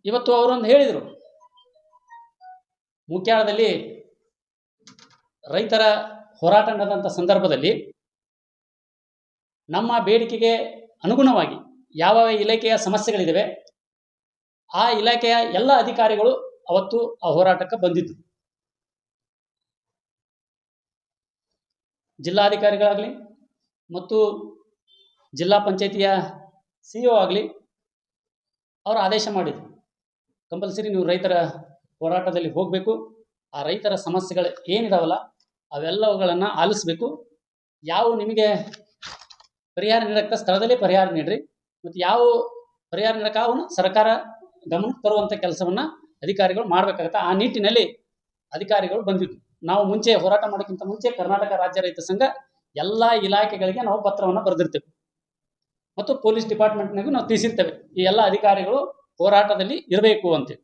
ಇವತ್ತು ಅವರೊಂದು ಹೇಳಿದರು, ಮುಖ್ಯಾಳದಲ್ಲಿ ರೈತರ ಹೋರಾಟ ನಡೆದಂಥ ಸಂದರ್ಭದಲ್ಲಿ ನಮ್ಮ ಬೇಡಿಕೆಗೆ ಅನುಗುಣವಾಗಿ ಯಾವ ಇಲಾಖೆಯ ಸಮಸ್ಯೆಗಳಿದ್ದಾವೆ ಆ ಇಲಾಖೆಯ ಎಲ್ಲ ಅಧಿಕಾರಿಗಳು ಅವತ್ತು ಆ ಹೋರಾಟಕ್ಕೆ ಬಂದಿದ್ದರು. ಜಿಲ್ಲಾಧಿಕಾರಿಗಳಾಗಲಿ ಮತ್ತು ಜಿಲ್ಲಾ ಪಂಚಾಯತಿಯ CEO ಆಗಲಿ ಅವರು ಆದೇಶ ಮಾಡಿದರು, ಕಂಪಲ್ಸರಿ ನೀವು ರೈತರ ಹೋರಾಟದಲ್ಲಿ ಹೋಗಬೇಕು, ಆ ರೈತರ ಸಮಸ್ಯೆಗಳು ಏನಿದಾವಲ್ಲ ಅವೆಲ್ಲವುಗಳನ್ನು ಆಲಿಸಬೇಕು, ಯಾವ ನಿಮಗೆ ಪರಿಹಾರ ನೀಡಕ್ಕೆ ಸ್ಥಳದಲ್ಲೇ ಪರಿಹಾರ ನೀಡ್ರಿ, ಮತ್ತು ಯಾವ ಪರಿಹಾರ ನೀಡಕ್ಕೆ ಅವನು ಸರ್ಕಾರ ಗಮನಕ್ಕೆ ತರುವಂಥ ಕೆಲಸವನ್ನು ಅಧಿಕಾರಿಗಳು ಮಾಡಬೇಕಾಗತ್ತೆ. ಆ ನಿಟ್ಟಿನಲ್ಲಿ ಅಧಿಕಾರಿಗಳು ಬಂದಿದ್ದು. ನಾವು ಮುಂಚೆ ಹೋರಾಟ ಮಾಡೋಕ್ಕಿಂತ ಮುಂಚೆ ಕರ್ನಾಟಕ ರಾಜ್ಯ ರೈತ ಸಂಘ ಎಲ್ಲ ಇಲಾಖೆಗಳಿಗೆ ನಾವು ಪತ್ರವನ್ನು ಬರೆದಿರ್ತೇವೆ ಮತ್ತು ಪೊಲೀಸ್ ಡಿಪಾರ್ಟ್ಮೆಂಟ್ನಾಗೂ ನಾವು ತಿಳಿಸಿರ್ತೇವೆ ಈ ಎಲ್ಲ ಅಧಿಕಾರಿಗಳು ಹೋರಾಟದಲ್ಲಿ ಇರಬೇಕು ಅಂತೇಳಿ.